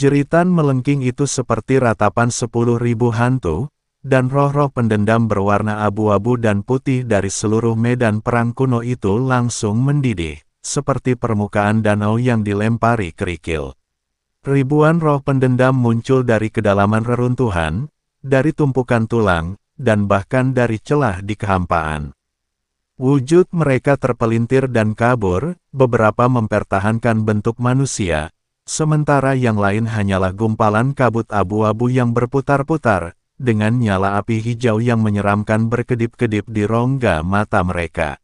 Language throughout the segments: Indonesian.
Jeritan melengking itu seperti ratapan 10.000 hantu, dan roh-roh pendendam berwarna abu-abu dan putih dari seluruh medan perang kuno itu langsung mendidih, seperti permukaan danau yang dilempari kerikil. Ribuan roh pendendam muncul dari kedalaman reruntuhan, dari tumpukan tulang, dan bahkan dari celah di kehampaan. Wujud mereka terpelintir dan kabur, beberapa mempertahankan bentuk manusia, sementara yang lain hanyalah gumpalan kabut abu-abu yang berputar-putar, dengan nyala api hijau yang menyeramkan berkedip-kedip di rongga mata mereka.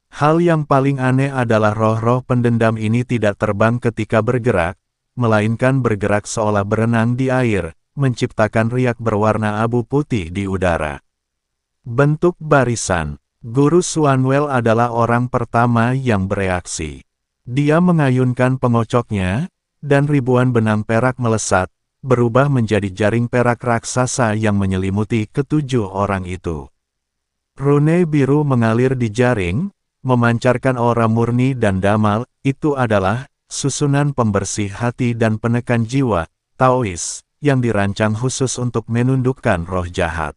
Hal yang paling aneh adalah roh-roh pendendam ini tidak terbang ketika bergerak, melainkan bergerak seolah berenang di air, menciptakan riak berwarna abu putih di udara. Bentuk barisan. Guru Swanwell adalah orang pertama yang bereaksi. Dia mengayunkan pengocoknya, dan ribuan benang perak melesat, berubah menjadi jaring perak raksasa yang menyelimuti ketujuh orang itu. Rune biru mengalir di jaring, memancarkan aura murni dan damai. Itu adalah susunan pembersih hati dan penekan jiwa, Taois, yang dirancang khusus untuk menundukkan roh jahat.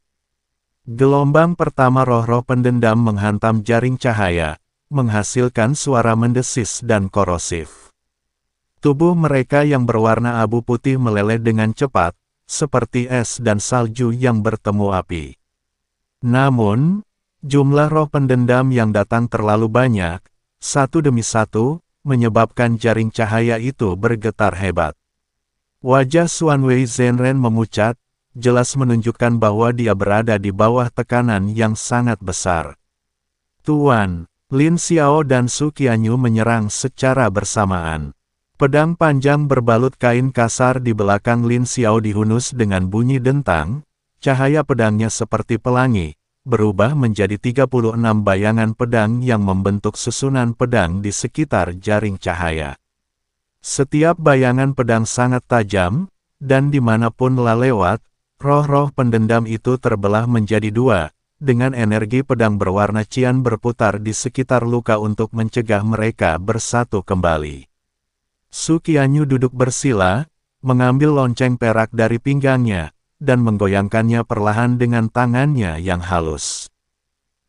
Gelombang pertama roh-roh pendendam menghantam jaring cahaya, menghasilkan suara mendesis dan korosif. Tubuh mereka yang berwarna abu putih meleleh dengan cepat, seperti es dan salju yang bertemu api. Namun, jumlah roh pendendam yang datang terlalu banyak, satu demi satu, menyebabkan jaring cahaya itu bergetar hebat. Wajah Xuanwei Zhenren memucat, jelas menunjukkan bahwa dia berada di bawah tekanan yang sangat besar. Tuan, Lin Xiao dan Su Qianyu menyerang secara bersamaan. Pedang panjang berbalut kain kasar di belakang Lin Xiao dihunus dengan bunyi dentang, cahaya pedangnya seperti pelangi, berubah menjadi 36 bayangan pedang yang membentuk susunan pedang di sekitar jaring cahaya. Setiap bayangan pedang sangat tajam, dan dimanapun lewat, roh-roh pendendam itu terbelah menjadi dua, dengan energi pedang berwarna cian berputar di sekitar luka untuk mencegah mereka bersatu kembali. Su Qianyu duduk bersila, mengambil lonceng perak dari pinggangnya, dan menggoyangkannya perlahan dengan tangannya yang halus.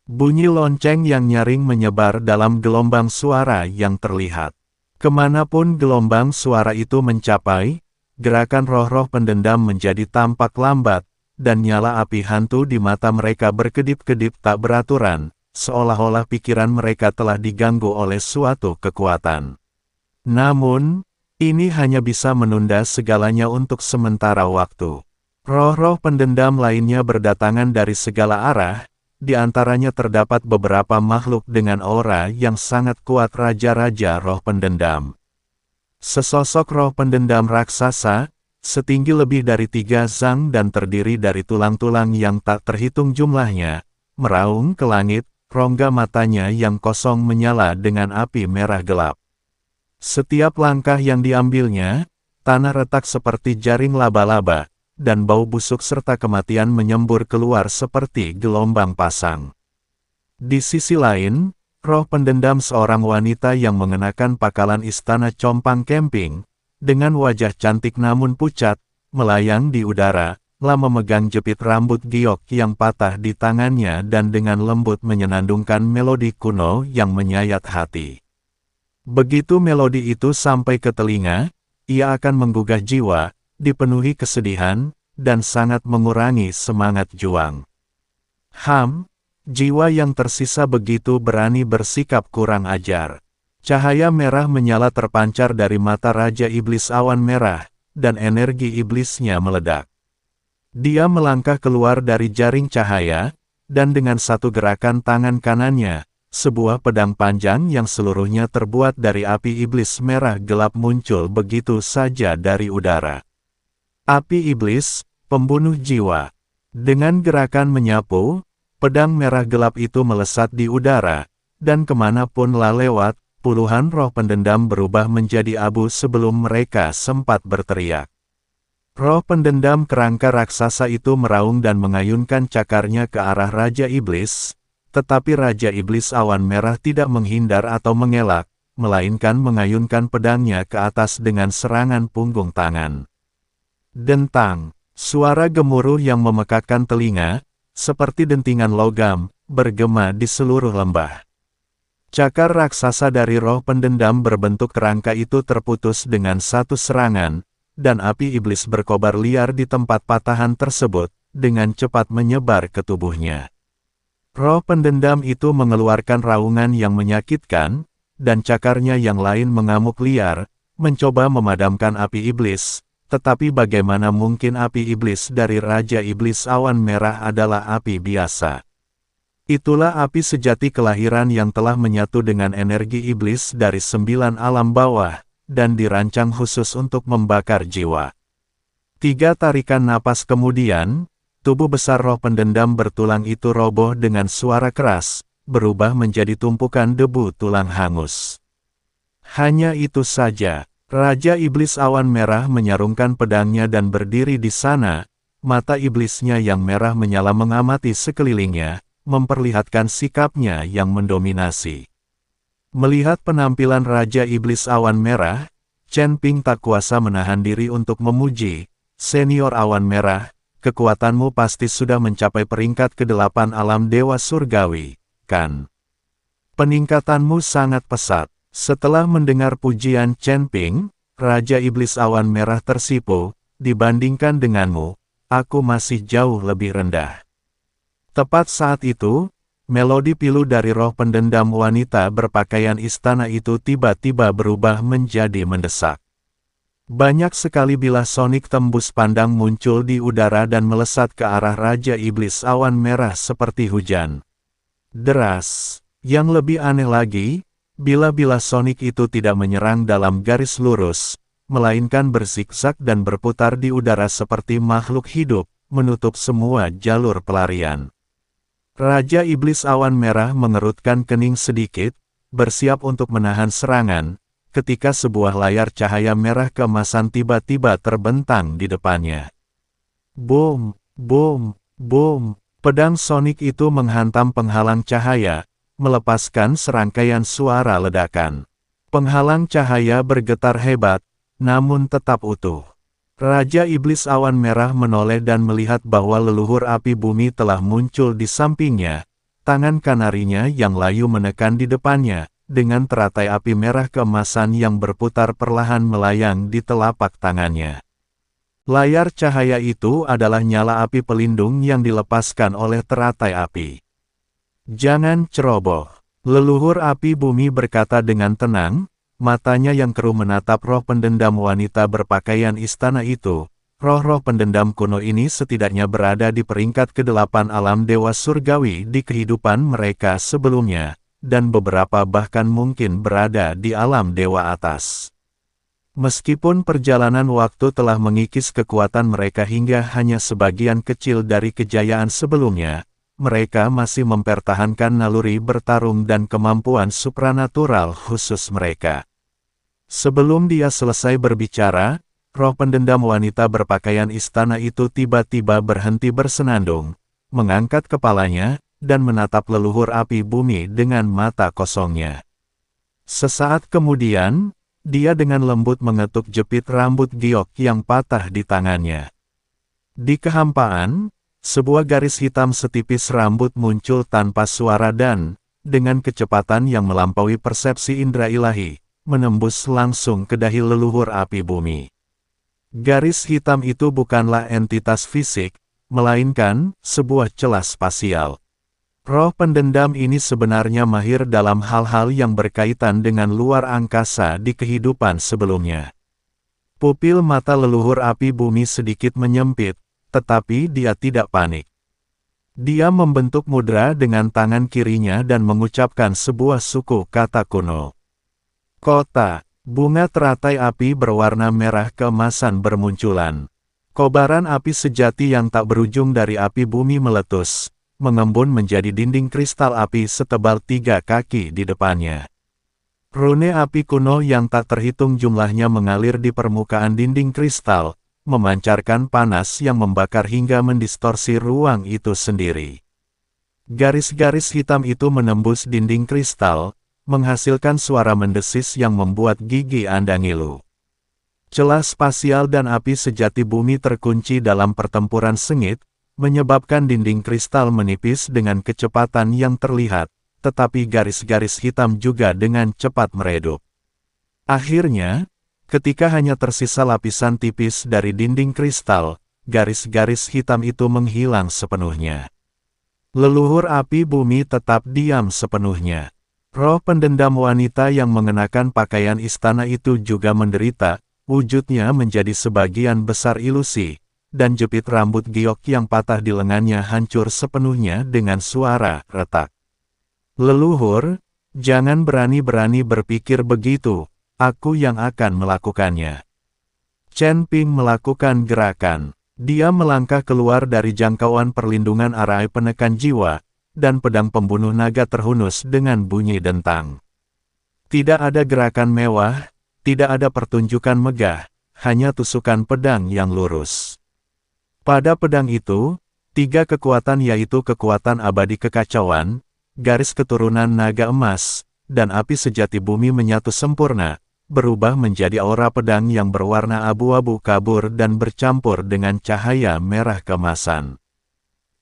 Bunyi lonceng yang nyaring menyebar dalam gelombang suara yang terlihat. Kemanapun gelombang suara itu mencapai, gerakan roh-roh pendendam menjadi tampak lambat, dan nyala api hantu di mata mereka berkedip-kedip tak beraturan, seolah-olah pikiran mereka telah diganggu oleh suatu kekuatan. Namun, ini hanya bisa menunda segalanya untuk sementara waktu. Roh-roh pendendam lainnya berdatangan dari segala arah, di antaranya terdapat beberapa makhluk dengan aura yang sangat kuat raja-raja roh pendendam. Sesosok roh pendendam raksasa, setinggi lebih dari 3 zang dan terdiri dari tulang-tulang yang tak terhitung jumlahnya, meraung ke langit, rongga matanya yang kosong menyala dengan api merah gelap. Setiap langkah yang diambilnya, tanah retak seperti jaring laba-laba, dan bau busuk serta kematian menyembur keluar seperti gelombang pasang. Di sisi lain, roh pendendam seorang wanita yang mengenakan pakalan istana compang camping, dengan wajah cantik namun pucat, melayang di udara, memegang jepit rambut giok yang patah di tangannya dan dengan lembut menyenandungkan melodi kuno yang menyayat hati. Begitu melodi itu sampai ke telinga, ia akan menggugah jiwa, dipenuhi kesedihan, dan sangat mengurangi semangat juang. Jiwa yang tersisa begitu berani bersikap kurang ajar. Cahaya merah menyala terpancar dari mata Raja Iblis Awan Merah, dan energi iblisnya meledak. Dia melangkah keluar dari jaring cahaya, dan dengan satu gerakan tangan kanannya, sebuah pedang panjang yang seluruhnya terbuat dari api iblis merah gelap muncul begitu saja dari udara. Api iblis, pembunuh jiwa. Dengan gerakan menyapu, pedang merah gelap itu melesat di udara, dan kemanapun lewat, puluhan roh pendendam berubah menjadi abu sebelum mereka sempat berteriak. Roh pendendam kerangka raksasa itu meraung dan mengayunkan cakarnya ke arah Raja Iblis, tetapi Raja Iblis Awan Merah tidak menghindar atau mengelak, melainkan mengayunkan pedangnya ke atas dengan serangan punggung tangan. Dentang, suara gemuruh yang memekakkan telinga, seperti dentingan logam, bergema di seluruh lembah. Cakar raksasa dari roh pendendam berbentuk kerangka itu terputus dengan satu serangan, dan api iblis berkobar liar di tempat patahan tersebut, dengan cepat menyebar ke tubuhnya. Roh pendendam itu mengeluarkan raungan yang menyakitkan, dan cakarnya yang lain mengamuk liar, mencoba memadamkan api iblis, tetapi bagaimana mungkin api iblis dari Raja Iblis Awan Merah adalah api biasa. Itulah api sejati kelahiran yang telah menyatu dengan energi iblis dari 9 alam bawah, dan dirancang khusus untuk membakar jiwa. 3 tarikan napas kemudian, tubuh besar roh pendendam bertulang itu roboh dengan suara keras, berubah menjadi tumpukan debu tulang hangus. Hanya itu saja, Raja Iblis Awan Merah menyarungkan pedangnya dan berdiri di sana, mata iblisnya yang merah menyala mengamati sekelilingnya, memperlihatkan sikapnya yang mendominasi. Melihat penampilan Raja Iblis Awan Merah, Chen Ping tak kuasa menahan diri untuk memuji, "Senior Awan Merah, kekuatanmu pasti sudah mencapai peringkat ke-8 alam dewa surgawi, kan? Peningkatanmu sangat pesat." Setelah mendengar pujian Chen Ping, Raja Iblis Awan Merah tersipu, "Dibandingkan denganmu, aku masih jauh lebih rendah." Tepat saat itu, melodi pilu dari roh pendendam wanita berpakaian istana itu tiba-tiba berubah menjadi mendesak. Banyak sekali bilah sonik tembus pandang muncul di udara dan melesat ke arah Raja Iblis Awan Merah seperti hujan deras. Yang lebih aneh lagi, bilah-bilah sonik itu tidak menyerang dalam garis lurus, melainkan berzigzag dan berputar di udara seperti makhluk hidup, menutup semua jalur pelarian. Raja Iblis Awan Merah mengerutkan kening sedikit, bersiap untuk menahan serangan, ketika sebuah layar cahaya merah keemasan tiba-tiba terbentang di depannya. Boom, boom, boom, pedang sonik itu menghantam penghalang cahaya, melepaskan serangkaian suara ledakan. Penghalang cahaya bergetar hebat, namun tetap utuh. Raja Iblis Awan Merah menoleh dan melihat bahwa leluhur api bumi telah muncul di sampingnya, tangan kanarinya yang layu menekan di depannya, dengan teratai api merah keemasan yang berputar perlahan melayang di telapak tangannya. Layar cahaya itu adalah nyala api pelindung yang dilepaskan oleh teratai api. "Jangan ceroboh," leluhur api bumi berkata dengan tenang, matanya yang keruh menatap roh pendendam wanita berpakaian istana itu. Roh-roh pendendam kuno ini setidaknya berada di peringkat ke-8 alam dewa surgawi di kehidupan mereka sebelumnya, dan beberapa bahkan mungkin berada di alam dewa atas. Meskipun perjalanan waktu telah mengikis kekuatan mereka hingga hanya sebagian kecil dari kejayaan sebelumnya, mereka masih mempertahankan naluri bertarung dan kemampuan supranatural khusus mereka. Sebelum dia selesai berbicara, roh pendendam wanita berpakaian istana itu tiba-tiba berhenti bersenandung, mengangkat kepalanya, dan menatap leluhur api bumi dengan mata kosongnya. Sesaat kemudian, dia dengan lembut mengetuk jepit rambut giok yang patah di tangannya. Di kehampaan, sebuah garis hitam setipis rambut muncul tanpa suara dan, dengan kecepatan yang melampaui persepsi indera ilahi, menembus langsung ke dahi leluhur api bumi. Garis hitam itu bukanlah entitas fisik, melainkan sebuah celah spasial. Roh pendendam ini sebenarnya mahir dalam hal-hal yang berkaitan dengan luar angkasa di kehidupan sebelumnya. Pupil mata leluhur api bumi sedikit menyempit, tetapi dia tidak panik. Dia membentuk mudra dengan tangan kirinya dan mengucapkan sebuah suku kata kuno. Kota, bunga teratai api berwarna merah keemasan bermunculan. Kobaran api sejati yang tak berujung dari api bumi meletus, mengembun menjadi dinding kristal api setebal 3 kaki di depannya. Rune api kuno yang tak terhitung jumlahnya mengalir di permukaan dinding kristal, memancarkan panas yang membakar hingga mendistorsi ruang itu sendiri. Garis-garis hitam itu menembus dinding kristal, menghasilkan suara mendesis yang membuat gigi Anda ngilu. Celah spasial dan api sejati bumi terkunci dalam pertempuran sengit, menyebabkan dinding kristal menipis dengan kecepatan yang terlihat, tetapi garis-garis hitam juga dengan cepat meredup. Akhirnya, ketika hanya tersisa lapisan tipis dari dinding kristal, garis-garis hitam itu menghilang sepenuhnya. Leluhur api bumi tetap diam sepenuhnya. Roh pendendam wanita yang mengenakan pakaian istana itu juga menderita, wujudnya menjadi sebagian besar ilusi, dan jepit rambut giok yang patah di lengannya hancur sepenuhnya dengan suara retak. Leluhur, jangan berani-berani berpikir begitu, aku yang akan melakukannya. Chen Ping melakukan gerakan. Dia melangkah keluar dari jangkauan perlindungan arai penekan jiwa, dan pedang pembunuh naga terhunus dengan bunyi dentang. Tidak ada gerakan mewah, tidak ada pertunjukan megah, hanya tusukan pedang yang lurus. Pada pedang itu, 3 kekuatan yaitu kekuatan abadi kekacauan, garis keturunan naga emas, dan api sejati bumi menyatu sempurna, berubah menjadi aura pedang yang berwarna abu-abu kabur dan bercampur dengan cahaya merah keemasan.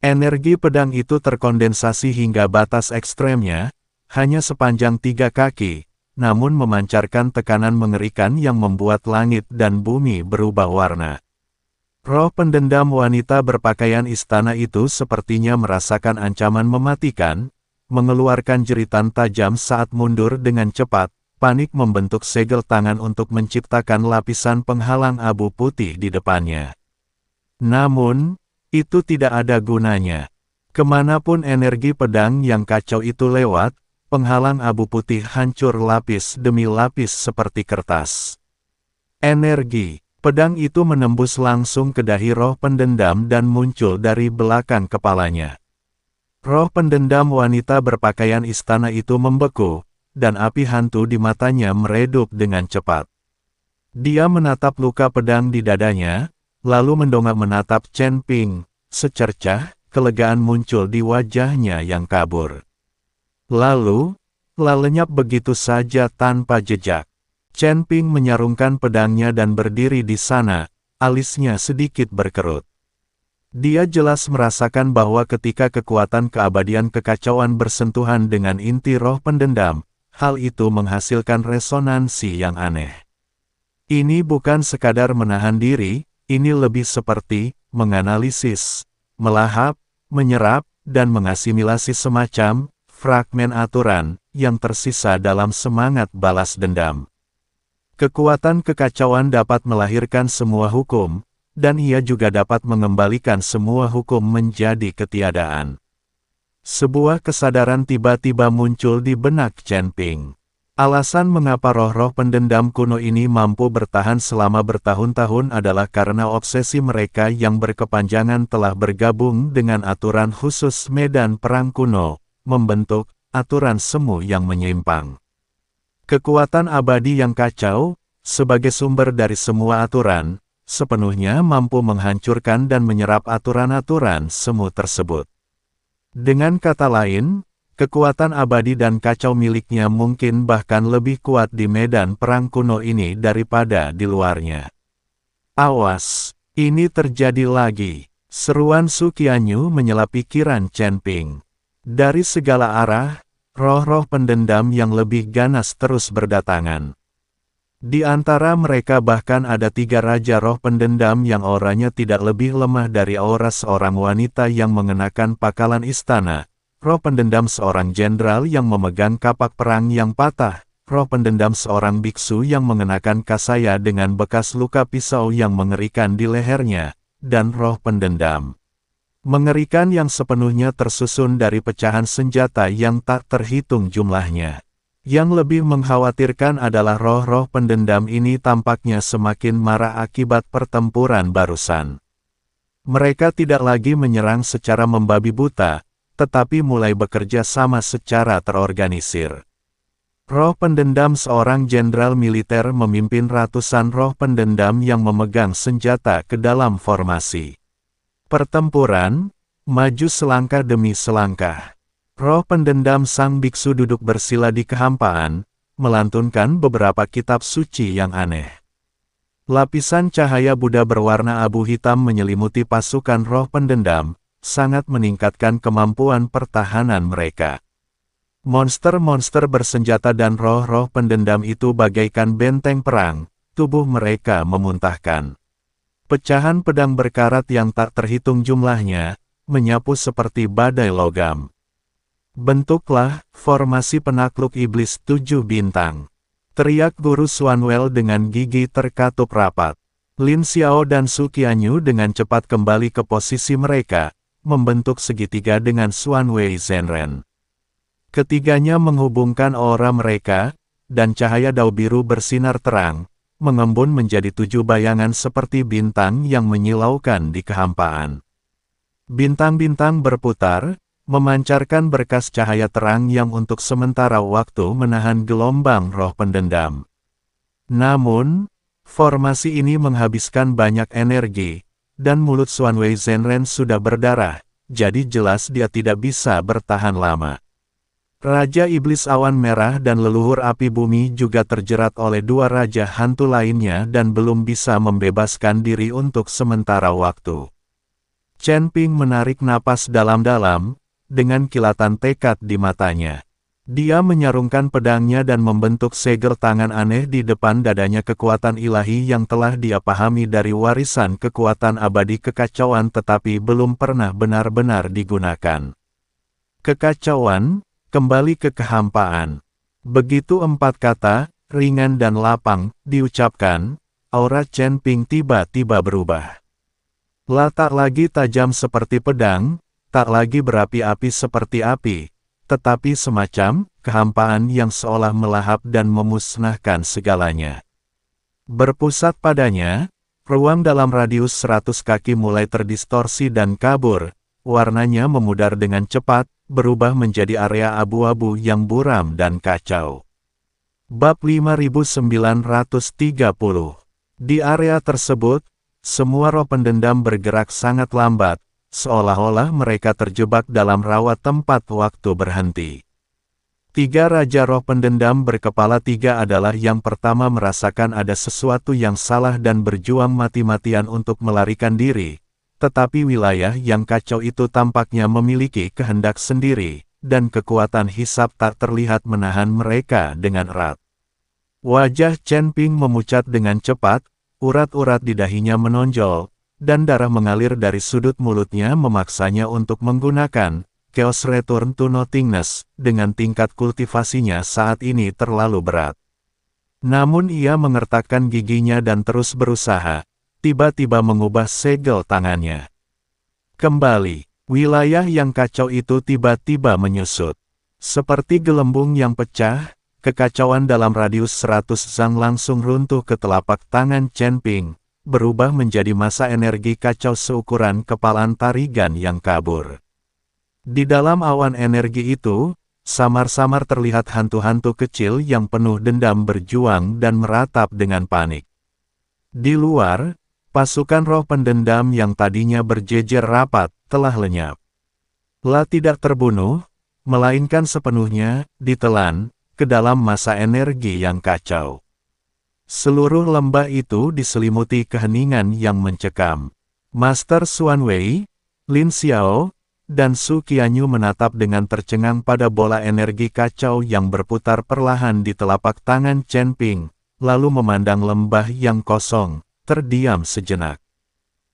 Energi pedang itu terkondensasi hingga batas ekstremnya, hanya sepanjang 3 kaki, namun memancarkan tekanan mengerikan yang membuat langit dan bumi berubah warna. Roh pendendam wanita berpakaian istana itu sepertinya merasakan ancaman mematikan, mengeluarkan jeritan tajam saat mundur dengan cepat, panik membentuk segel tangan untuk menciptakan lapisan penghalang abu putih di depannya. Namun, itu tidak ada gunanya. Kemanapun energi pedang yang kacau itu lewat, penghalang abu putih hancur lapis demi lapis seperti kertas. Energi pedang itu menembus langsung ke dahi roh pendendam dan muncul dari belakang kepalanya. Roh pendendam wanita berpakaian istana itu membeku, dan api hantu di matanya meredup dengan cepat. Dia menatap luka pedang di dadanya, lalu mendongak menatap Chen Ping. Secercah kelegaan muncul di wajahnya yang kabur. Lalu, lenyap begitu saja tanpa jejak. Chen Ping menyarungkan pedangnya dan berdiri di sana, alisnya sedikit berkerut. Dia jelas merasakan bahwa ketika kekuatan keabadian kekacauan bersentuhan dengan inti roh pendendam, hal itu menghasilkan resonansi yang aneh. Ini bukan sekadar menahan diri, ini lebih seperti menganalisis, melahap, menyerap, dan mengasimilasi semacam fragmen aturan yang tersisa dalam semangat balas dendam. Kekuatan kekacauan dapat melahirkan semua hukum, dan ia juga dapat mengembalikan semua hukum menjadi ketiadaan. Sebuah kesadaran tiba-tiba muncul di benak Chen Ping. Alasan mengapa roh-roh pendendam kuno ini mampu bertahan selama bertahun-tahun adalah karena obsesi mereka yang berkepanjangan telah bergabung dengan aturan khusus medan perang kuno, membentuk aturan semu yang menyimpang. Kekuatan abadi yang kacau, sebagai sumber dari semua aturan, sepenuhnya mampu menghancurkan dan menyerap aturan-aturan semu tersebut. Dengan kata lain, kekuatan abadi dan kacau miliknya mungkin bahkan lebih kuat di medan perang kuno ini daripada di luarnya. Awas, ini terjadi lagi. Seruan Su Qianyu menyela pikiran Chen Ping. Dari segala arah, roh-roh pendendam yang lebih ganas terus berdatangan. Di antara mereka bahkan ada 3 raja roh pendendam yang auranya tidak lebih lemah dari aura seorang wanita yang mengenakan pakalan istana, roh pendendam seorang jenderal yang memegang kapak perang yang patah, roh pendendam seorang biksu yang mengenakan kasaya dengan bekas luka pisau yang mengerikan di lehernya, dan roh pendendam mengerikan yang sepenuhnya tersusun dari pecahan senjata yang tak terhitung jumlahnya. Yang lebih mengkhawatirkan adalah roh-roh pendendam ini tampaknya semakin marah akibat pertempuran barusan. Mereka tidak lagi menyerang secara membabi buta, tetapi mulai bekerja sama secara terorganisir. Roh pendendam seorang jenderal militer memimpin ratusan roh pendendam yang memegang senjata ke dalam formasi. Pertempuran, maju selangkah demi selangkah. Roh pendendam sang biksu duduk bersila di kehampaan, melantunkan beberapa kitab suci yang aneh. Lapisan cahaya Buddha berwarna abu hitam menyelimuti pasukan roh pendendam, sangat meningkatkan kemampuan pertahanan mereka. Monster-monster bersenjata dan roh-roh pendendam itu bagaikan benteng perang, tubuh mereka memuntahkan. Pecahan pedang berkarat yang tak terhitung jumlahnya, menyapu seperti badai logam. Bentuklah formasi penakluk iblis 7 bintang. Teriak Guru Xuanwell dengan gigi terkatup rapat. Lin Xiao dan Su Qianyu dengan cepat kembali ke posisi mereka, membentuk segitiga dengan Xuanwei Zhenren. Ketiganya menghubungkan aura mereka, dan cahaya dao biru bersinar terang, mengembun menjadi 7 bayangan seperti bintang yang menyilaukan di kehampaan. Bintang-bintang berputar, memancarkan berkas cahaya terang yang untuk sementara waktu menahan gelombang roh pendendam. Namun, formasi ini menghabiskan banyak energi, dan mulut Xuanwei Zhenren sudah berdarah, jadi jelas dia tidak bisa bertahan lama. Raja Iblis Awan Merah dan Leluhur Api Bumi juga terjerat oleh 2 raja hantu lainnya dan belum bisa membebaskan diri untuk sementara waktu. Chen Ping menarik napas dalam-dalam, dengan kilatan tekad di matanya. Dia menyarungkan pedangnya dan membentuk segel tangan aneh di depan dadanya. Kekuatan ilahi yang telah dia pahami dari warisan kekuatan abadi kekacauan tetapi belum pernah benar-benar digunakan. Kekacauan, kembali ke kehampaan. Begitu 4 kata, ringan dan lapang, diucapkan, aura Chen Ping tiba-tiba berubah. Tak lagi tajam seperti pedang, tak lagi berapi-api seperti api, tetapi semacam kehampaan yang seolah melahap dan memusnahkan segalanya. Berpusat padanya, ruang dalam radius 100 kaki mulai terdistorsi dan kabur, warnanya memudar dengan cepat, berubah menjadi area abu-abu yang buram dan kacau. Bab 5930. Di area tersebut, semua roh pendendam bergerak sangat lambat, seolah-olah mereka terjebak dalam rawa tempat waktu berhenti. 3 raja roh pendendam berkepala 3 adalah yang pertama merasakan ada sesuatu yang salah dan berjuang mati-matian untuk melarikan diri. Tetapi wilayah yang kacau itu tampaknya memiliki kehendak sendiri, dan kekuatan hisab tak terlihat menahan mereka dengan erat. Wajah Chen Ping memucat dengan cepat, urat-urat di dahinya menonjol, dan darah mengalir dari sudut mulutnya memaksanya untuk menggunakan Chaos Return to Nothingness, dengan tingkat kultivasinya saat ini terlalu berat. Namun ia mengertakkan giginya dan terus berusaha, tiba-tiba mengubah segel tangannya. Kembali, wilayah yang kacau itu tiba-tiba menyusut. Seperti gelembung yang pecah, kekacauan dalam radius 100 zang langsung runtuh ke telapak tangan Chen Ping, berubah menjadi massa energi kacau seukuran kepalan tarigan yang kabur. Di dalam awan energi itu, samar-samar terlihat hantu-hantu kecil yang penuh dendam berjuang dan meratap dengan panik. Di luar, pasukan roh pendendam yang tadinya berjejer rapat, telah lenyap. Tidak terbunuh, melainkan sepenuhnya ditelan ke dalam massa energi yang kacau. Seluruh lembah itu diselimuti keheningan yang mencekam. Master Xuanwei, Lin Xiao, dan Su Qianyu menatap dengan tercengang pada bola energi kacau yang berputar perlahan di telapak tangan Chen Ping, lalu memandang lembah yang kosong, terdiam sejenak.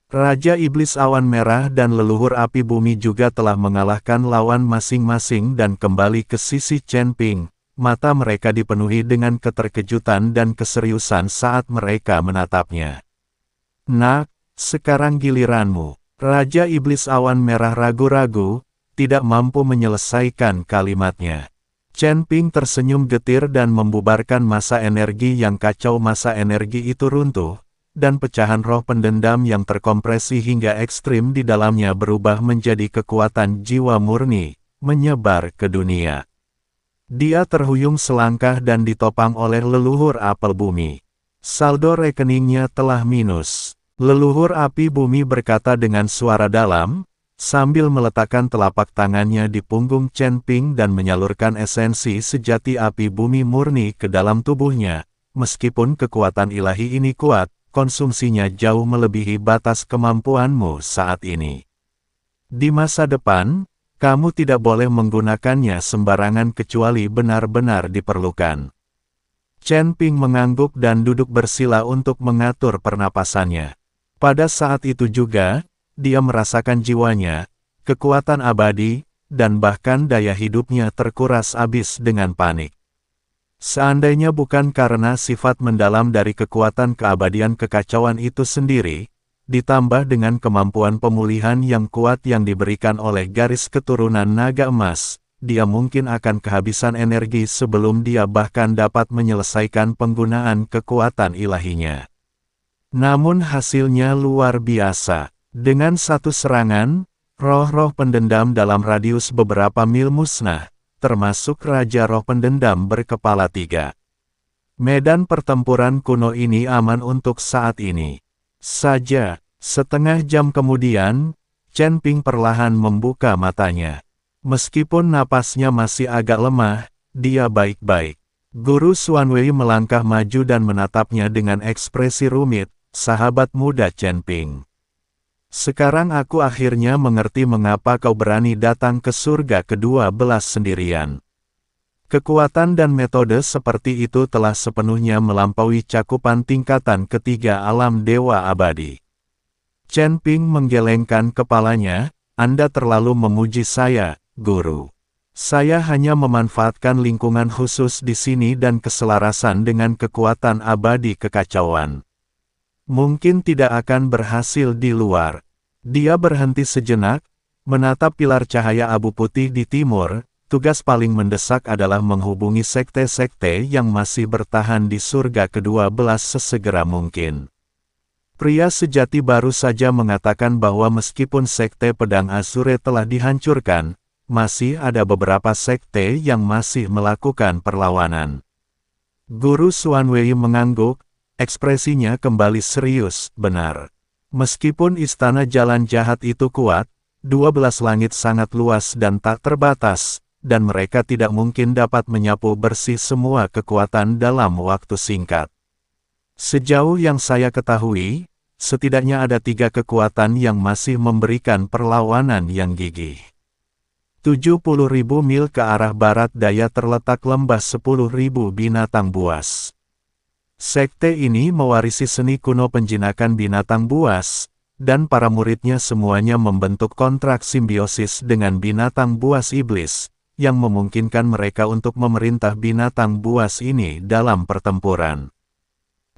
Raja Iblis Awan Merah dan Leluhur Api Bumi juga telah mengalahkan lawan masing-masing dan kembali ke sisi Chen Ping. Mata mereka dipenuhi dengan keterkejutan dan keseriusan saat mereka menatapnya. Nak, sekarang giliranmu. Raja Iblis Awan Merah ragu-ragu, tidak mampu menyelesaikan kalimatnya. Chen Ping tersenyum getir dan membubarkan massa energi yang kacau. Massa energi itu runtuh, dan pecahan roh pendendam yang terkompresi hingga ekstrim di dalamnya berubah menjadi kekuatan jiwa murni, menyebar ke dunia. Dia terhuyung selangkah dan ditopang oleh leluhur apel bumi. Saldo rekeningnya telah minus. Leluhur api bumi berkata dengan suara dalam, sambil meletakkan telapak tangannya di punggung Chen Ping dan menyalurkan esensi sejati api bumi murni ke dalam tubuhnya. Meskipun kekuatan ilahi ini kuat, konsumsinya jauh melebihi batas kemampuanmu saat ini. Di masa depan, kamu tidak boleh menggunakannya sembarangan kecuali benar-benar diperlukan. Chen Ping mengangguk dan duduk bersila untuk mengatur pernapasannya. Pada saat itu juga, dia merasakan jiwanya, kekuatan abadi, dan bahkan daya hidupnya terkuras habis dengan panik. Seandainya bukan karena sifat mendalam dari kekuatan keabadian kekacauan itu sendiri, ditambah dengan kemampuan pemulihan yang kuat yang diberikan oleh garis keturunan naga emas, dia mungkin akan kehabisan energi sebelum dia bahkan dapat menyelesaikan penggunaan kekuatan ilahinya. Namun hasilnya luar biasa. Dengan satu serangan, roh-roh pendendam dalam radius beberapa mil musnah, termasuk Raja Roh Pendendam berkepala 3. Medan pertempuran kuno ini aman untuk saat ini saja. Setengah jam kemudian, Chen Ping perlahan membuka matanya. Meskipun napasnya masih agak lemah, dia baik-baik. Guru Xuanwei melangkah maju dan menatapnya dengan ekspresi rumit, "Sahabat muda Chen Ping. Sekarang aku akhirnya mengerti mengapa kau berani datang ke surga ke-12 sendirian. Kekuatan dan metode seperti itu telah sepenuhnya melampaui cakupan tingkatan ketiga alam dewa abadi." Chen Ping menggelengkan kepalanya, "Anda terlalu memuji saya, Guru. Saya hanya memanfaatkan lingkungan khusus di sini dan keselarasan dengan kekuatan abadi kekacauan. Mungkin tidak akan berhasil di luar." Dia berhenti sejenak, menatap pilar cahaya abu putih di timur. Tugas paling mendesak adalah menghubungi sekte-sekte yang masih bertahan di surga ke-12 sesegera mungkin. Pria sejati baru saja mengatakan bahwa meskipun sekte pedang Azure telah dihancurkan, masih ada beberapa sekte yang masih melakukan perlawanan. Guru Xuanwei mengangguk, ekspresinya kembali serius, "Benar. Meskipun istana jalan jahat itu kuat, 12 langit sangat luas dan tak terbatas, dan mereka tidak mungkin dapat menyapu bersih semua kekuatan dalam waktu singkat. Sejauh yang saya ketahui, setidaknya ada 3 kekuatan yang masih memberikan perlawanan yang gigih. 70.000 mil ke arah barat daya terletak lembah 10.000 binatang buas. Sekte ini mewarisi seni kuno penjinakan binatang buas, dan para muridnya semuanya membentuk kontrak simbiosis dengan binatang buas iblis, yang memungkinkan mereka untuk memerintah binatang buas ini dalam pertempuran.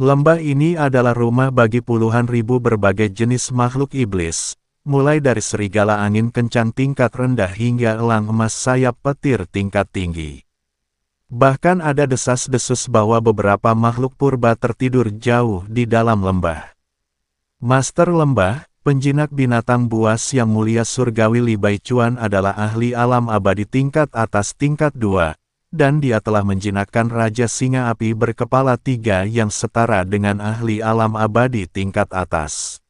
Lembah ini adalah rumah bagi puluhan ribu berbagai jenis makhluk iblis, mulai dari serigala angin kencang tingkat rendah hingga elang emas sayap petir tingkat tinggi. Bahkan ada desas-desus bahwa beberapa makhluk purba tertidur jauh di dalam lembah. Master lembah, penjinak binatang buas yang mulia surgawi Li Baichuan adalah ahli alam abadi tingkat atas tingkat 2, dan dia telah menjinakkan Raja Singa Api berkepala 3 yang setara dengan ahli alam abadi tingkat atas.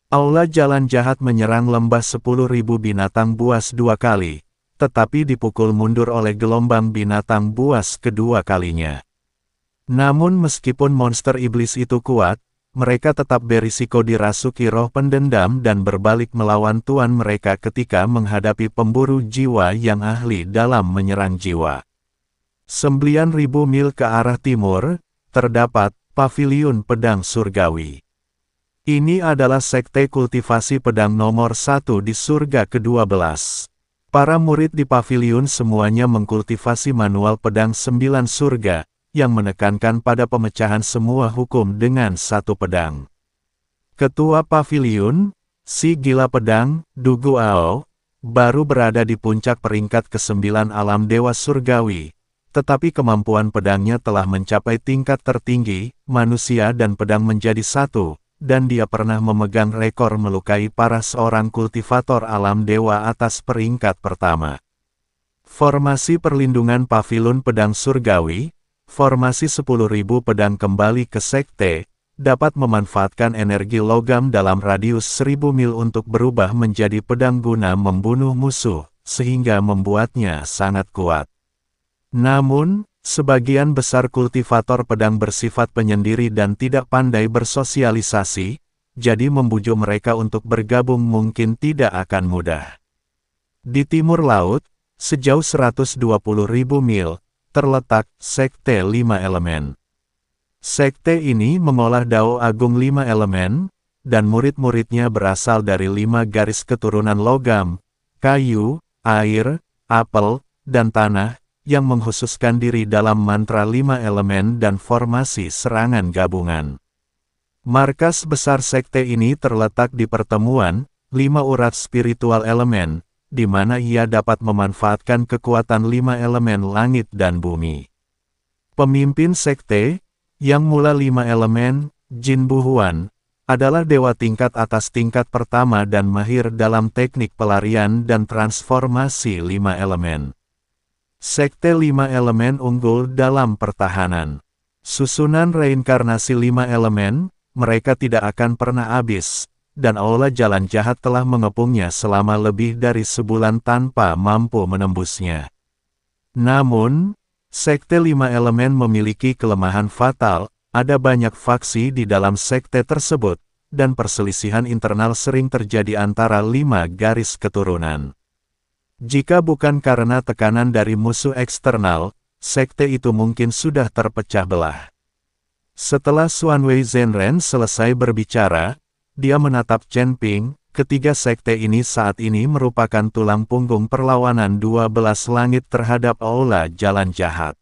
Aula jalan jahat menyerang lembah 10.000 binatang buas 2 kali. Tetapi dipukul mundur oleh gelombang binatang buas kedua kalinya. Namun meskipun monster iblis itu kuat, mereka tetap berisiko dirasuki roh pendendam dan berbalik melawan tuan mereka ketika menghadapi pemburu jiwa yang ahli dalam menyerang jiwa. 9.000 mil ke arah timur, terdapat Paviliun Pedang Surgawi. Ini adalah sekte kultivasi pedang nomor 1 di surga ke-12. Para murid di paviliun semuanya mengkultivasi manual pedang 9 surga, yang menekankan pada pemecahan semua hukum dengan satu pedang. Ketua paviliun, si gila pedang, Du Guao, baru berada di puncak peringkat ke-9 alam dewa surgawi, tetapi kemampuan pedangnya telah mencapai tingkat tertinggi, manusia dan pedang menjadi satu. Dan dia pernah memegang rekor melukai para seorang kultivator alam dewa atas peringkat pertama. Formasi perlindungan paviliun pedang surgawi, formasi 10.000 pedang kembali ke sekte, dapat memanfaatkan energi logam dalam radius 1.000 mil untuk berubah menjadi pedang guna membunuh musuh, sehingga membuatnya sangat kuat. Namun, Sebagian besar kultivator pedang bersifat penyendiri dan tidak pandai bersosialisasi, jadi membujuk mereka untuk bergabung mungkin tidak akan mudah. Di timur laut, sejauh 120.000 mil, terletak Sekte Lima Elemen. Sekte ini mengolah Dao Agung Lima Elemen, dan murid-muridnya berasal dari 5 garis keturunan logam, kayu, air, apel, dan tanah, yang mengkhususkan diri dalam mantra 5 elemen dan formasi serangan gabungan. Markas besar sekte ini terletak di pertemuan 5 urat spiritual elemen, di mana ia dapat memanfaatkan kekuatan 5 elemen langit dan bumi. Pemimpin sekte, yang mula 5 elemen, Jin Buhuan, adalah dewa tingkat atas tingkat pertama dan mahir dalam teknik pelarian dan transformasi 5 elemen. Sekte 5 elemen unggul dalam pertahanan. Susunan reinkarnasi 5 elemen, mereka tidak akan pernah habis, dan aula jalan jahat telah mengepungnya selama lebih dari sebulan tanpa mampu menembusnya. Namun, Sekte 5 elemen memiliki kelemahan fatal, ada banyak faksi di dalam sekte tersebut, dan perselisihan internal sering terjadi antara 5 garis keturunan. Jika bukan karena tekanan dari musuh eksternal, sekte itu mungkin sudah terpecah belah. Setelah Xuanwei Zhenren selesai berbicara, dia menatap Chen Ping. Ketiga sekte ini saat ini merupakan tulang punggung perlawanan 12 langit terhadap aula jalan jahat.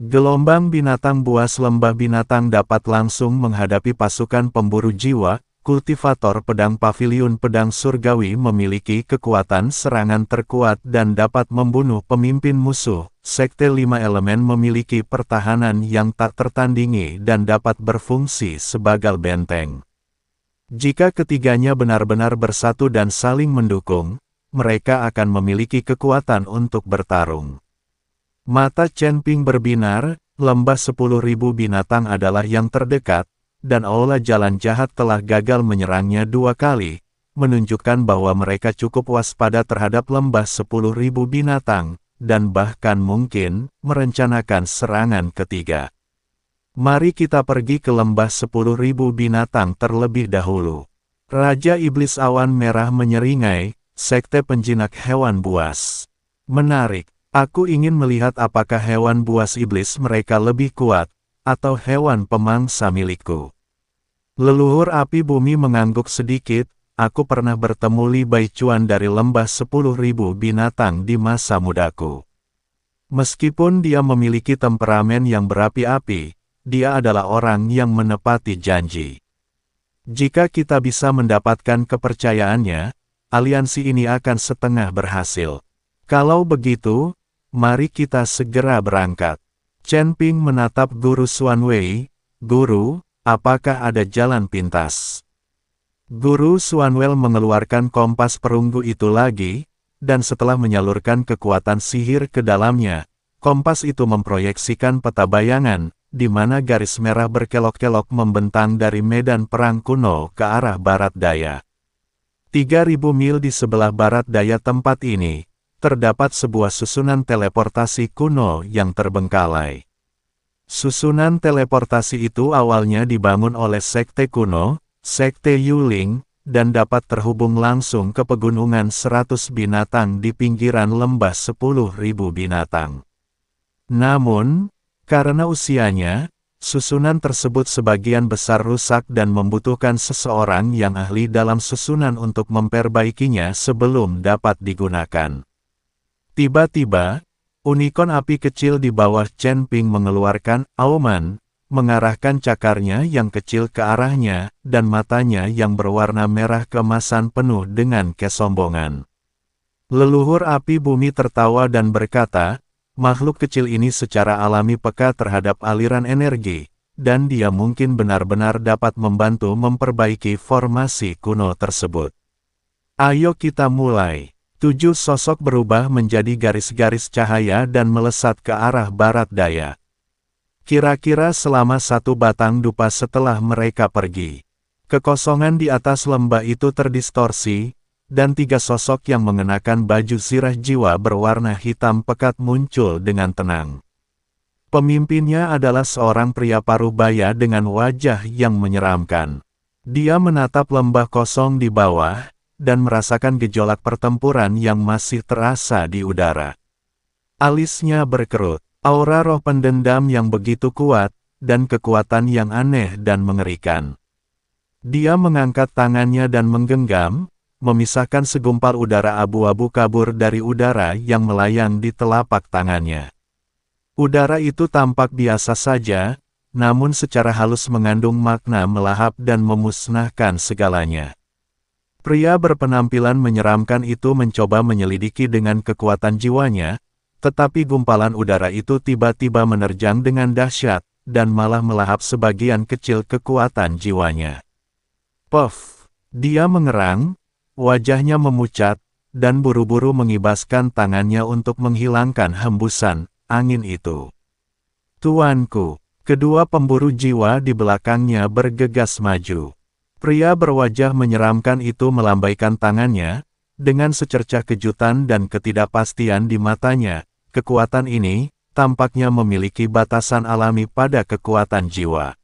Gelombang binatang buas lembah binatang dapat langsung menghadapi pasukan pemburu jiwa. Kultivator pedang paviliun pedang surgawi memiliki kekuatan serangan terkuat dan dapat membunuh pemimpin musuh. Sekte 5 elemen memiliki pertahanan yang tak tertandingi dan dapat berfungsi sebagai benteng. Jika ketiganya benar-benar bersatu dan saling mendukung, mereka akan memiliki kekuatan untuk bertarung. Mata Chen Ping berbinar, lembah 10.000 binatang adalah yang terdekat, dan aula jalan jahat telah gagal menyerangnya 2 kali, menunjukkan bahwa mereka cukup waspada terhadap lembah 10.000 binatang, dan bahkan mungkin merencanakan serangan ketiga. Mari kita pergi ke lembah 10.000 binatang terlebih dahulu. Raja Iblis Awan Merah menyeringai, sekte penjinak hewan buas. Menarik, aku ingin melihat apakah hewan buas iblis mereka lebih kuat, atau hewan pemangsa milikku. Leluhur api bumi mengangguk sedikit, aku pernah bertemu Li Baichuan dari lembah 10.000 binatang di masa mudaku. Meskipun dia memiliki temperamen yang berapi-api, dia adalah orang yang menepati janji. Jika kita bisa mendapatkan kepercayaannya, aliansi ini akan setengah berhasil. Kalau begitu, mari kita segera berangkat. Chen Ping menatap Guru Xuanwei. Guru, apakah ada jalan pintas? Guru Xuanwei mengeluarkan kompas perunggu itu lagi, dan setelah menyalurkan kekuatan sihir ke dalamnya, kompas itu memproyeksikan peta bayangan, di mana garis merah berkelok-kelok membentang dari medan perang kuno ke arah barat daya. 3.000 mil di sebelah barat daya tempat ini, terdapat sebuah susunan teleportasi kuno yang terbengkalai. Susunan teleportasi itu awalnya dibangun oleh sekte kuno, sekte Yuling, dan dapat terhubung langsung ke pegunungan 100 binatang di pinggiran lembah 10.000 binatang. Namun, karena usianya, susunan tersebut sebagian besar rusak dan membutuhkan seseorang yang ahli dalam susunan untuk memperbaikinya sebelum dapat digunakan. Tiba-tiba, unikorn api kecil di bawah Chen Ping mengeluarkan auman, mengarahkan cakarnya yang kecil ke arahnya, dan matanya yang berwarna merah keemasan penuh dengan kesombongan. Leluhur api bumi tertawa dan berkata, makhluk kecil ini secara alami peka terhadap aliran energi, dan dia mungkin benar-benar dapat membantu memperbaiki formasi kuno tersebut. Ayo kita mulai. 7 sosok berubah menjadi garis-garis cahaya dan melesat ke arah barat daya. Kira-kira selama 1 batang dupa setelah mereka pergi, kekosongan di atas lembah itu terdistorsi, dan 3 sosok yang mengenakan baju zirah jiwa berwarna hitam pekat muncul dengan tenang. Pemimpinnya adalah seorang pria parubaya dengan wajah yang menyeramkan. Dia menatap lembah kosong di bawah, dan merasakan gejolak pertempuran yang masih terasa di udara. Alisnya berkerut, aura roh pendendam yang begitu kuat, dan kekuatan yang aneh dan mengerikan. Dia mengangkat tangannya dan menggenggam, memisahkan segumpal udara abu-abu kabur dari udara yang melayang di telapak tangannya. Udara itu tampak biasa saja, namun secara halus mengandung makna melahap dan memusnahkan segalanya. Pria berpenampilan menyeramkan itu mencoba menyelidiki dengan kekuatan jiwanya, tetapi gumpalan udara itu tiba-tiba menerjang dengan dahsyat, dan malah melahap sebagian kecil kekuatan jiwanya. Puff! Dia mengerang, wajahnya memucat, dan buru-buru mengibaskan tangannya untuk menghilangkan hembusan angin itu. Tuanku, kedua pemburu jiwa di belakangnya bergegas maju. Pria berwajah menyeramkan itu melambaikan tangannya, dengan secercah kejutan dan ketidakpastian di matanya. Kekuatan ini tampaknya memiliki batasan alami pada kekuatan jiwa.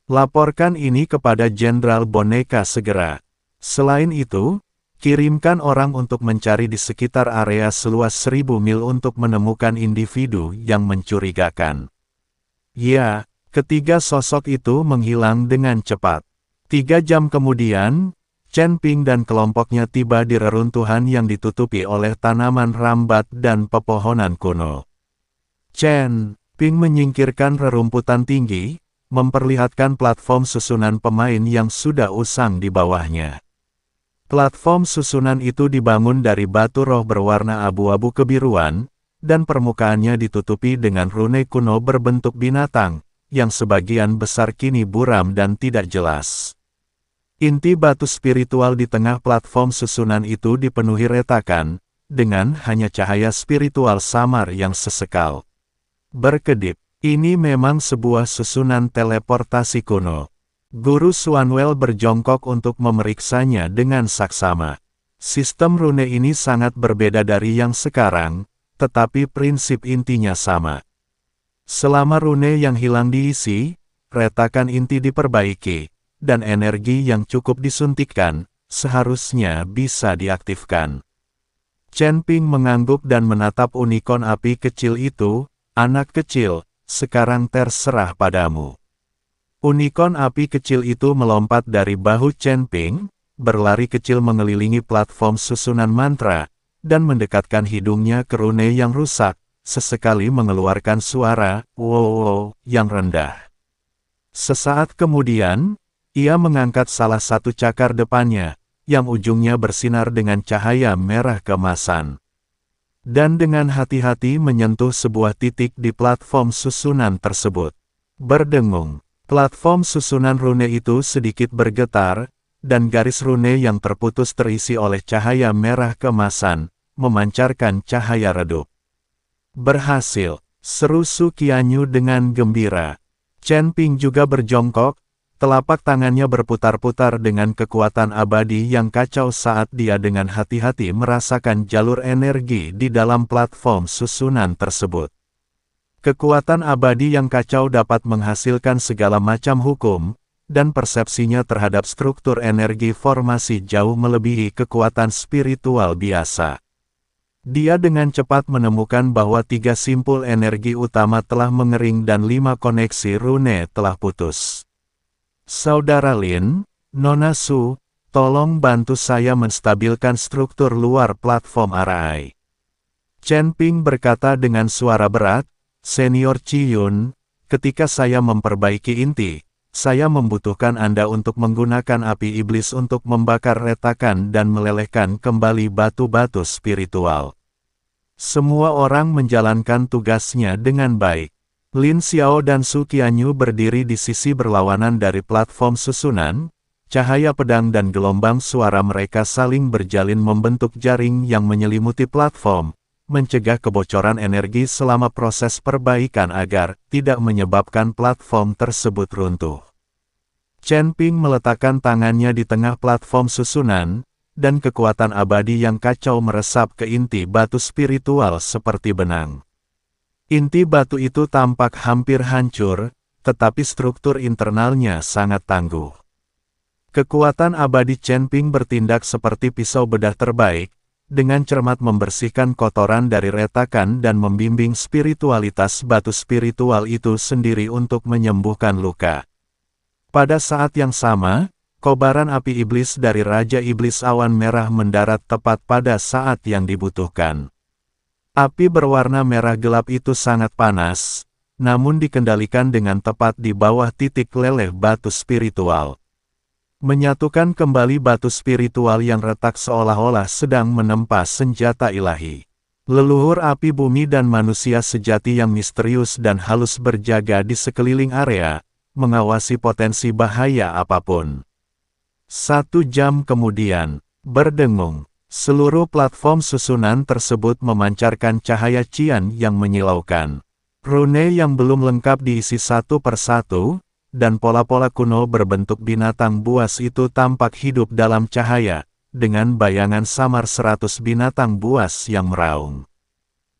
Laporkan ini kepada Jenderal Boneka segera. Selain itu, kirimkan orang untuk mencari di sekitar area seluas 1000 mil untuk menemukan individu yang mencurigakan. Ya, ketiga sosok itu menghilang dengan cepat. 3 jam kemudian, Chen Ping dan kelompoknya tiba di reruntuhan yang ditutupi oleh tanaman rambat dan pepohonan kuno. Chen Ping menyingkirkan rerumputan tinggi, memperlihatkan platform susunan pemain yang sudah usang di bawahnya. Platform susunan itu dibangun dari batu roh berwarna abu-abu kebiruan, dan permukaannya ditutupi dengan rune kuno berbentuk binatang, yang sebagian besar kini buram dan tidak jelas. Inti batu spiritual di tengah platform susunan itu dipenuhi retakan, dengan hanya cahaya spiritual samar yang sesekal berkedip. Ini memang sebuah susunan teleportasi kuno. Guru Xuanwell berjongkok untuk memeriksanya dengan saksama. Sistem rune ini sangat berbeda dari yang sekarang, tetapi prinsip intinya sama. Selama rune yang hilang diisi, retakan inti diperbaiki, dan energi yang cukup disuntikkan, seharusnya bisa diaktifkan. Chen Ping mengangguk dan menatap unicorn api kecil itu. Anak kecil, sekarang terserah padamu. Unicorn api kecil itu melompat dari bahu Chen Ping, berlari kecil mengelilingi platform susunan mantra, dan mendekatkan hidungnya ke rune yang rusak, sesekali mengeluarkan suara "wow" yang rendah. Sesaat kemudian, ia mengangkat salah satu cakar depannya, yang ujungnya bersinar dengan cahaya merah keemasan. Dan dengan hati-hati menyentuh sebuah titik di platform susunan tersebut. Berdengung, platform susunan rune itu sedikit bergetar, dan garis rune yang terputus terisi oleh cahaya merah keemasan, memancarkan cahaya redup. Berhasil, seru Su Qianyu dengan gembira. Chen Ping juga berjongkok, telapak tangannya berputar-putar dengan kekuatan abadi yang kacau saat dia dengan hati-hati merasakan jalur energi di dalam platform susunan tersebut. Kekuatan abadi yang kacau dapat menghasilkan segala macam hukum, dan persepsinya terhadap struktur energi formasi jauh melebihi kekuatan spiritual biasa. Dia dengan cepat menemukan bahwa 3 simpul energi utama telah mengering dan 5 koneksi rune telah putus. Saudara Lin, Nona Su, tolong bantu saya menstabilkan struktur luar platform RI. Chen Ping berkata dengan suara berat, Senior Chi Yun, ketika saya memperbaiki inti, saya membutuhkan Anda untuk menggunakan api iblis untuk membakar retakan dan melelehkan kembali batu-batu spiritual. Semua orang menjalankan tugasnya dengan baik. Lin Xiao dan Su Qianyu berdiri di sisi berlawanan dari platform susunan, cahaya pedang dan gelombang suara mereka saling berjalin membentuk jaring yang menyelimuti platform, mencegah kebocoran energi selama proses perbaikan agar tidak menyebabkan platform tersebut runtuh. Chen Ping meletakkan tangannya di tengah platform susunan, dan kekuatan abadi yang kacau meresap ke inti batu spiritual seperti benang. Inti batu itu tampak hampir hancur, tetapi struktur internalnya sangat tangguh. Kekuatan abadi Chen Ping bertindak seperti pisau bedah terbaik, dengan cermat membersihkan kotoran dari retakan dan membimbing spiritualitas batu spiritual itu sendiri untuk menyembuhkan luka. Pada saat yang sama, kobaran api iblis dari Raja Iblis Awan Merah mendarat tepat pada saat yang dibutuhkan. Api berwarna merah gelap itu sangat panas, namun dikendalikan dengan tepat di bawah titik leleh batu spiritual. Menyatukan kembali batu spiritual yang retak seolah-olah sedang menempa senjata ilahi. Leluhur api bumi dan manusia sejati yang misterius dan halus berjaga di sekeliling area, mengawasi potensi bahaya apapun. 1 jam kemudian, berdengung, seluruh platform susunan tersebut memancarkan cahaya cian yang menyilaukan. Rune yang belum lengkap diisi satu persatu, dan pola-pola kuno berbentuk binatang buas itu tampak hidup dalam cahaya, dengan bayangan samar 100 binatang buas yang meraung.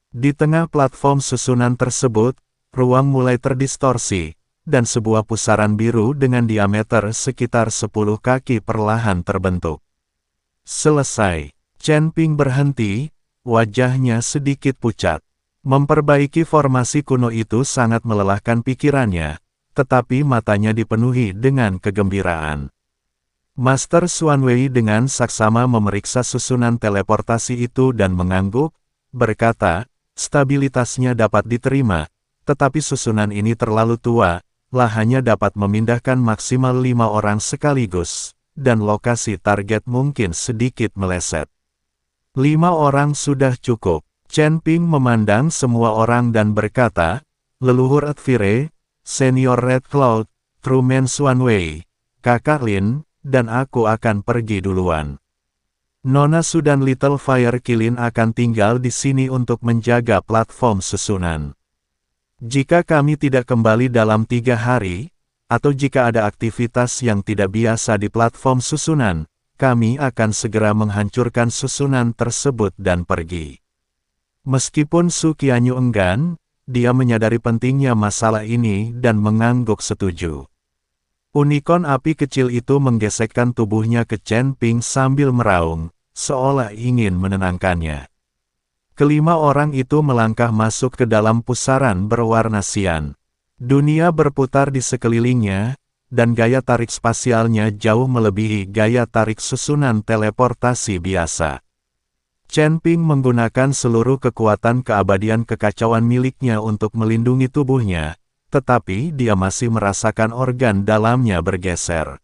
Di tengah platform susunan tersebut, ruang mulai terdistorsi, dan sebuah pusaran biru dengan diameter sekitar 10 kaki perlahan terbentuk. Selesai, Chen Ping berhenti, wajahnya sedikit pucat. Memperbaiki formasi kuno itu sangat melelahkan pikirannya, tetapi matanya dipenuhi dengan kegembiraan. Master Xuanwei dengan saksama memeriksa susunan teleportasi itu dan mengangguk, berkata, stabilitasnya dapat diterima, tetapi susunan ini terlalu tua, hanya dapat memindahkan maksimal 5 orang sekaligus, dan lokasi target mungkin sedikit meleset. 5 orang sudah cukup. Chen Ping memandang semua orang dan berkata, leluhur Advire, Senior Red Cloud, Truman Xuanwei, Kakak Lin, dan aku akan pergi duluan. Nona Su dan Little Fire Kilin akan tinggal di sini untuk menjaga platform susunan. Jika kami tidak kembali dalam 3 hari, atau jika ada aktivitas yang tidak biasa di platform susunan, kami akan segera menghancurkan susunan tersebut dan pergi. Meskipun Su Qianyu enggan, dia menyadari pentingnya masalah ini dan mengangguk setuju. Unicorn api kecil itu menggesekkan tubuhnya ke Chen Ping sambil meraung, seolah ingin menenangkannya. Kelima orang itu melangkah masuk ke dalam pusaran berwarna sian. Dunia berputar di sekelilingnya, dan gaya tarik spasialnya jauh melebihi gaya tarik susunan teleportasi biasa. Chen Ping menggunakan seluruh kekuatan keabadian kekacauan miliknya untuk melindungi tubuhnya, tetapi dia masih merasakan organ dalamnya bergeser.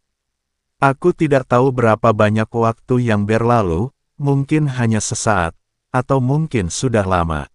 Aku tidak tahu berapa banyak waktu yang berlalu, mungkin hanya sesaat, atau mungkin sudah lama.